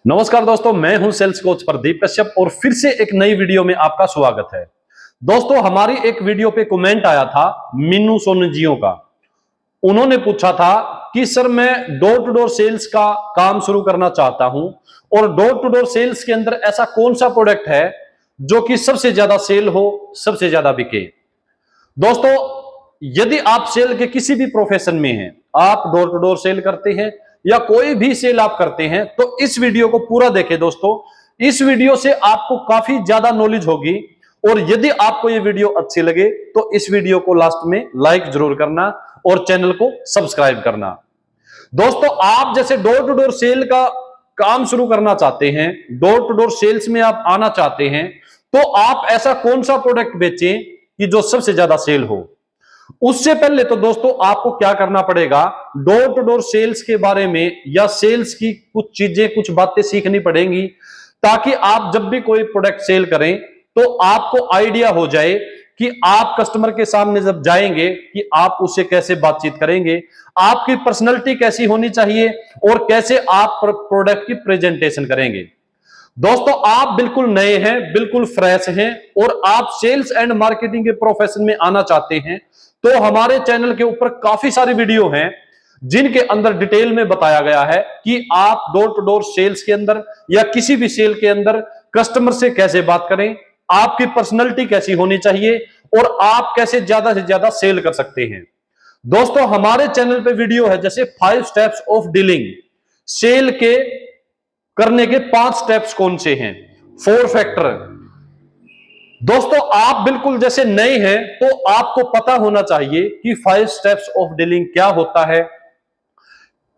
नमस्कार दोस्तों, मैं हूं सेल्स कोच प्रदीप कश्यप और फिर से एक नई वीडियो में आपका स्वागत है। दोस्तों, हमारी एक वीडियो पे कमेंट आया था मीनू सोनजियो का। उन्होंने पूछा था कि सर मैं डोर टू डोर सेल्स का काम शुरू करना चाहता हूं और डोर टू डोर सेल्स के अंदर ऐसा कौन सा प्रोडक्ट है जो कि सबसे ज्यादा सेल हो, सबसे ज्यादा बिके। दोस्तों, यदि आप सेल के किसी भी प्रोफेशन में हैं, आप डोर टू डोर सेल करते हैं या कोई भी सेल आप करते हैं, तो इस वीडियो को पूरा देखें दोस्तों। इस वीडियो से आपको काफी ज्यादा नॉलेज होगी और यदि आपको ये वीडियो अच्छी लगे तो इस वीडियो को लास्ट में लाइक जरूर करना और चैनल को सब्सक्राइब करना। दोस्तों, आप जैसे डोर टू डोर सेल का काम शुरू करना चाहते हैं, डोर टू डोर सेल्स में आप आना चाहते हैं, तो आप ऐसा कौन सा प्रोडक्ट बेचें कि जो सबसे ज्यादा सेल हो। उससे पहले तो दोस्तों आपको क्या करना पड़ेगा, डोर टू डोर सेल्स के बारे में या सेल्स की कुछ चीजें, कुछ बातें सीखनी पड़ेंगी ताकि आप जब भी कोई प्रोडक्ट सेल करें तो आपको आइडिया हो जाए कि आप कस्टमर के सामने जब जाएंगे कि आप उससे कैसे बातचीत करेंगे, आपकी पर्सनैलिटी कैसी होनी चाहिए और कैसे आप प्रोडक्ट की प्रेजेंटेशन करेंगे। दोस्तों, आप बिल्कुल नए हैं, बिल्कुल फ्रेश हैं और आप सेल्स एंड मार्केटिंग के प्रोफेशन में आना चाहते हैं, तो हमारे चैनल के ऊपर काफी सारी वीडियो हैं जिनके अंदर डिटेल में बताया गया है कि आप डोर टू डोर सेल्स के अंदर या किसी भी सेल के अंदर कस्टमर से कैसे बात करें, आपकी पर्सनैलिटी कैसी होनी चाहिए और आप कैसे ज्यादा से ज्यादा सेल कर सकते हैं। दोस्तों, हमारे चैनल पे वीडियो है जैसे 5 स्टेप्स ऑफ डीलिंग, सेल के करने के 5 स्टेप्स कौन से हैं, 4 फैक्टर। दोस्तों, आप बिल्कुल जैसे नए हैं तो आपको पता होना चाहिए कि 5 स्टेप्स ऑफ डीलिंग क्या होता है,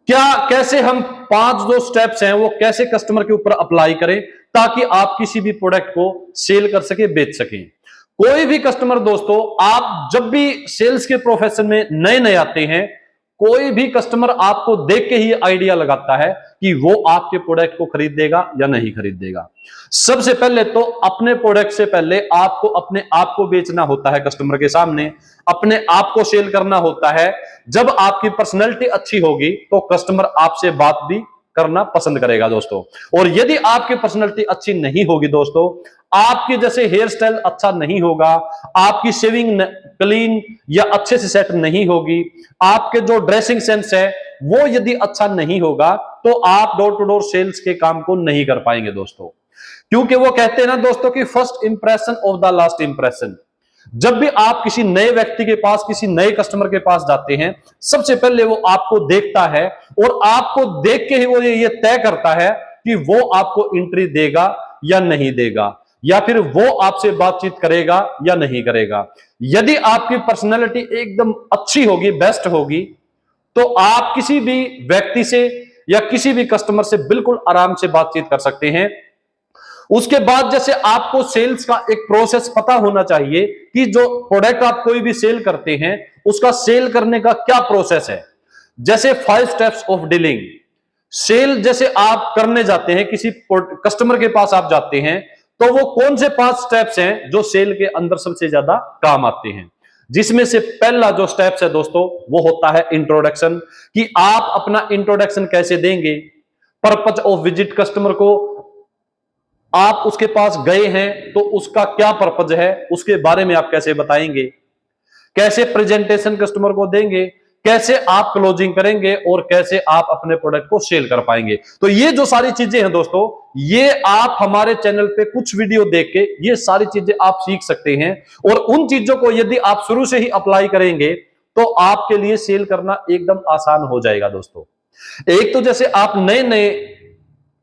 क्या कैसे हम 5 जो स्टेप्स हैं वो कैसे कस्टमर के ऊपर अप्लाई करें ताकि आप किसी भी प्रोडक्ट को सेल कर सके, बेच सकें। कोई भी कस्टमर दोस्तों, आप जब भी सेल्स के प्रोफेशन में नए नए आते हैं, कोई भी कस्टमर आपको देख के ही आइडिया लगाता है कि वो आपके प्रोडक्ट को खरीद देगा या नहीं खरीद देगा। सबसे पहले तो अपने प्रोडक्ट से पहले आपको अपने आप को बेचना होता है कस्टमर के सामने, अपने आप को सेल करना होता है। जब आपकी पर्सनैलिटी अच्छी होगी तो कस्टमर आपसे बात भी करना पसंद करेगा दोस्तों। और यदि आपकी पर्सनैलिटी अच्छी नहीं होगी दोस्तों, आपकी जैसे हेयर स्टाइल अच्छा नहीं होगा, आपकी शेविंग क्लीन या अच्छे से सेट नहीं होगी, आपके जो ड्रेसिंग सेंस है वो यदि अच्छा नहीं होगा, तो आप डोर टू डोर सेल्स के काम को नहीं कर पाएंगे दोस्तों। क्योंकि वो कहते हैं ना दोस्तों कि first impression of the last impression. जब भी आप किसी नए व्यक्ति के पास, किसी नए कस्टमर के पास जाते हैं, सबसे पहले वो आपको देखता है और आपको देख के ही वो ये तय करता है कि वो आपको एंट्री देगा या नहीं देगा, या फिर वो आपसे बातचीत करेगा या नहीं करेगा। यदि आपकी पर्सनैलिटी एकदम अच्छी होगी, बेस्ट होगी, तो आप किसी भी व्यक्ति से या किसी भी कस्टमर से बिल्कुल आराम से बातचीत कर सकते हैं। उसके बाद जैसे आपको सेल्स का एक प्रोसेस पता होना चाहिए कि जो प्रोडक्ट आप कोई भी सेल करते हैं उसका सेल करने का क्या प्रोसेस है। जैसे 5 स्टेप्स ऑफ डीलिंग, सेल जैसे आप करने जाते हैं, किसी कस्टमर के पास आप जाते हैं, तो वो कौन से 5 स्टेप्स हैं जो सेल के अंदर सबसे ज्यादा काम आते हैं। जिसमें से पहला जो स्टेप्स है दोस्तों वो होता है इंट्रोडक्शन, कि आप अपना इंट्रोडक्शन कैसे देंगे, पर्पज ऑफ विजिट, कस्टमर को आप उसके पास गए हैं तो उसका क्या पर्पज है, उसके बारे में आप कैसे बताएंगे, कैसे प्रेजेंटेशन कस्टमर को देंगे, कैसे आप क्लोजिंग करेंगे और कैसे आप अपने प्रोडक्ट को सेल कर पाएंगे। तो ये जो सारी चीजें हैं दोस्तों, ये आप हमारे चैनल पे कुछ वीडियो देख के ये सारी चीजें आप सीख सकते हैं और उन चीजों को यदि आप शुरू से ही अप्लाई करेंगे तो आपके लिए सेल करना एकदम आसान हो जाएगा दोस्तों। एक तो जैसे आप नए नए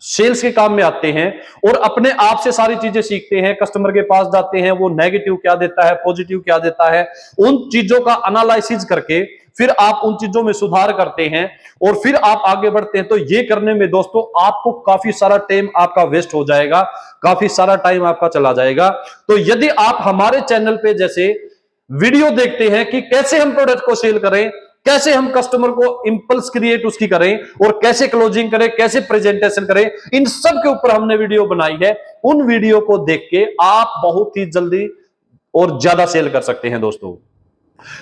सेल्स के काम में आते हैं और अपने आप से सारी चीजें सीखते हैं, कस्टमर के पास जाते हैं, वो नेगेटिव क्या देता है, पॉजिटिव क्या देता है, उन चीजों का एनालिसिस करके फिर आप उन चीजों में सुधार करते हैं और फिर आप आगे बढ़ते हैं। तो ये करने में दोस्तों आपको काफी सारा टाइम आपका वेस्ट हो जाएगा, काफी सारा टाइम आपका चला जाएगा। तो यदि आप हमारे चैनल पे जैसे वीडियो देखते हैं कि कैसे हम प्रोडक्ट को सेल करें, कैसे हम कस्टमर को इंपल्स क्रिएट उसकी करें और कैसे क्लोजिंग करें, कैसे प्रेजेंटेशन करें, इन सब के ऊपर हमने वीडियो बनाई है। उन वीडियो को देख के आप बहुत ही जल्दी और ज्यादा सेल कर सकते हैं दोस्तों।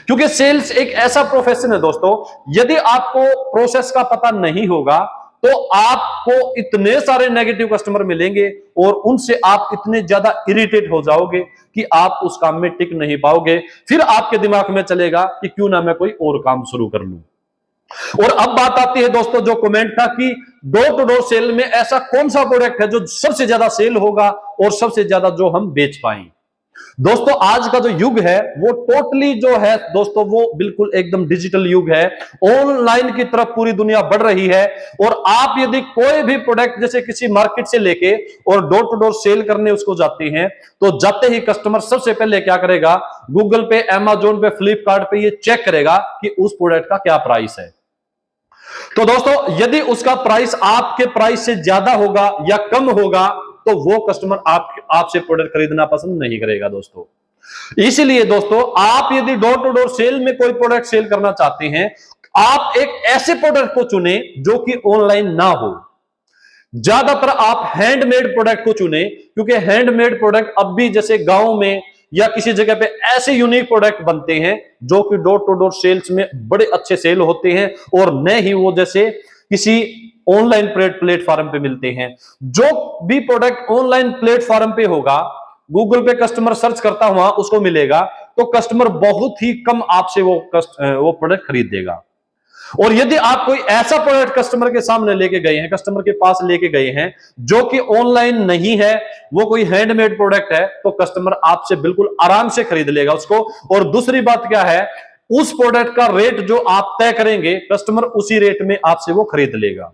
क्योंकि सेल्स एक ऐसा प्रोफेशन है दोस्तों, यदि आपको प्रोसेस का पता नहीं होगा तो आपको इतने सारे नेगेटिव कस्टमर मिलेंगे और उनसे आप इतने ज्यादा इरिटेट हो जाओगे कि आप उस काम में टिक नहीं पाओगे। फिर आपके दिमाग में चलेगा कि क्यों ना मैं कोई और काम शुरू कर लूं। और अब बात आती है दोस्तों, जो कमेंट था कि डोर टू डोर सेल में ऐसा कौन सा प्रोडक्ट है जो सबसे ज्यादा सेल होगा और सबसे ज्यादा जो हम बेच पाएं। दोस्तों आज का जो युग है वो टोटली जो है दोस्तों वो बिल्कुल एकदम डिजिटल युग है। ऑनलाइन की तरफ पूरी दुनिया बढ़ रही है और आप यदि कोई भी प्रोडक्ट जैसे किसी मार्केट से लेके और डोर टू डोर सेल करने उसको जाते हैं तो जाते ही कस्टमर सबसे पहले क्या करेगा, गूगल पे, अमेजोन पे, फ्लिपकार्ट पे ये चेक करेगा कि उस प्रोडक्ट का क्या प्राइस है। तो दोस्तों यदि उसका प्राइस आपके प्राइस से ज्यादा होगा या कम होगा तो वो कस्टमर आपसे प्रोडक्ट खरीदना पसंद नहीं करेगा दोस्तों। इसीलिए दोस्तों आप यदि डोर टू डोर सेल में कोई प्रोडक्ट सेल करना चाहते हैं, आप एक ऐसे प्रोडक्ट को चुने जो कि ऑनलाइन ना हो। ज्यादातर आप हैंडमेड प्रोडक्ट को चुने, क्योंकि हैंडमेड प्रोडक्ट अब भी जैसे गांव में या किसी जगह पे ऐसे यूनिक प्रोडक्ट बनते हैं जो कि डोर टू डोर सेल्स में बड़े अच्छे सेल होते हैं और न ही वो जैसे किसी ऑनलाइन प्लेटफॉर्म पे मिलते हैं। जो भी प्रोडक्ट ऑनलाइन प्लेटफॉर्म पे होगा, गूगल पे कस्टमर सर्च करता हुआ उसको मिलेगा तो कस्टमर बहुत ही कम आपसे वो प्रोडक्ट खरीद देगा। और यदि आप कोई ऐसा प्रोडक्ट कस्टमर के सामने लेके गए हैं, कस्टमर के पास लेके गए हैं जो कि ऑनलाइन नहीं है, वो कोई हैंडमेड प्रोडक्ट है, तो कस्टमर आपसे बिल्कुल आराम से खरीद लेगा उसको। और दूसरी बात क्या है, उस प्रोडक्ट का रेट जो आप तय करेंगे कस्टमर उसी रेट में आपसे वो खरीद लेगा।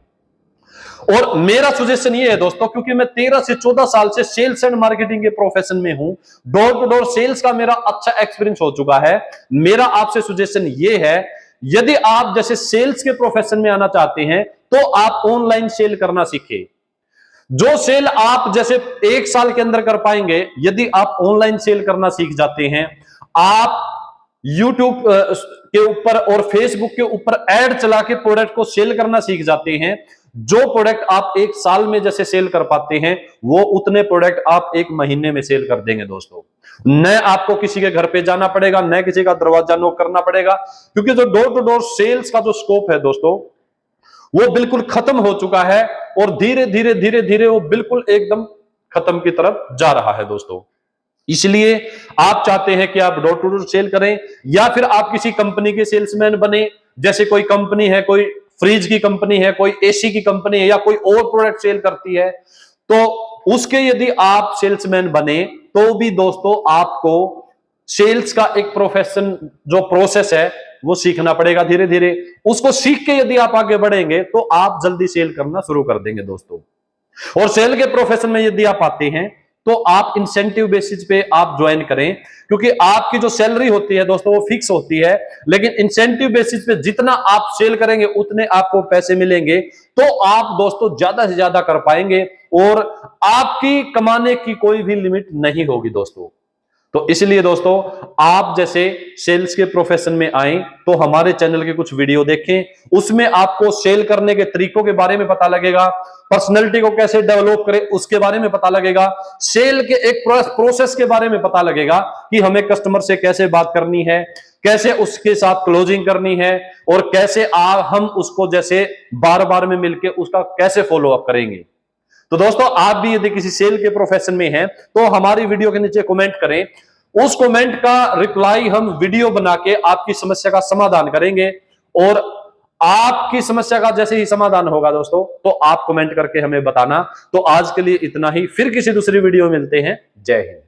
और मेरा सजेशन ये है दोस्तों, क्योंकि मैं 13 से 14 साल से सेल्स एंड मार्केटिंग के प्रोफेशन में हूं, डोर टू डोर सेल्स का मेरा अच्छा एक्सपीरियंस हो चुका है। मेरा आपसे सजेशन ये है, यदि आप जैसे सेल्स के प्रोफेशन में आना चाहते हैं तो आप ऑनलाइन सेल करना सीखें। जो सेल आप जैसे 1 साल के अंदर कर पाएंगे, यदि आप ऑनलाइन सेल करना सीख जाते हैं, आप यूट्यूब के ऊपर और फेसबुक के ऊपर एड चला के प्रोडक्ट को सेल करना सीख जाते हैं, जो प्रोडक्ट आप 1 साल में जैसे सेल कर पाते हैं वो उतने प्रोडक्ट आप 1 महीने में सेल कर देंगे दोस्तों। न आपको किसी के घर पे जाना पड़ेगा, न किसी का दरवाजा नॉक करना पड़ेगा, क्योंकि जो डोर टू डोर सेल्स का जो स्कोप है दोस्तों वो बिल्कुल खत्म हो चुका है और धीरे धीरे धीरे धीरे वो बिल्कुल एकदम खत्म की तरफ जा रहा है दोस्तों। इसलिए आप चाहते हैं कि आप डोर टू डोर सेल करें या फिर आप किसी कंपनी के सेल्समैन बने, जैसे कोई कंपनी है, कोई फ्रिज की कंपनी है, कोई एसी की कंपनी है या कोई और प्रोडक्ट सेल करती है, तो उसके यदि आप सेल्समैन बने तो भी दोस्तों आपको सेल्स का एक प्रोफेशन जो प्रोसेस है वो सीखना पड़ेगा धीरे धीरे। उसको सीख के यदि आप आगे बढ़ेंगे तो आप जल्दी सेल करना शुरू कर देंगे दोस्तों। और सेल के प्रोफेशन में यदि आप आते हैं तो आप इंसेंटिव बेसिस पे आप ज्वाइन करें, क्योंकि आपकी जो सैलरी होती है दोस्तों वो फिक्स होती है, लेकिन इंसेंटिव बेसिस पे जितना आप सेल करेंगे उतने आपको पैसे मिलेंगे, तो आप दोस्तों ज्यादा से ज्यादा कर पाएंगे और आपकी कमाने की कोई भी लिमिट नहीं होगी दोस्तों। तो इसलिए दोस्तों आप जैसे सेल्स के प्रोफेशन में आए तो हमारे चैनल के कुछ वीडियो देखें, उसमें आपको सेल करने के तरीकों के बारे में पता लगेगा, पर्सनैलिटी को कैसे डेवलप करें उसके बारे में पता लगेगा, सेल के एक प्रोसेस के बारे में पता लगेगा कि हमें कस्टमर से कैसे बात करनी है, कैसे उसके साथ क्लोजिंग करनी है और कैसे हम उसको जैसे बार बार में मिलकर उसका कैसे फॉलो अप करेंगे। तो दोस्तों आप भी यदि किसी सेल के प्रोफेशन में हैं तो हमारी वीडियो के नीचे कमेंट करें, उस कमेंट का रिप्लाई हम वीडियो बना के आपकी समस्या का समाधान करेंगे। और आपकी समस्या का जैसे ही समाधान होगा दोस्तों तो आप कमेंट करके हमें बताना। तो आज के लिए इतना ही, फिर किसी दूसरी वीडियो में मिलते हैं। जय हिंद।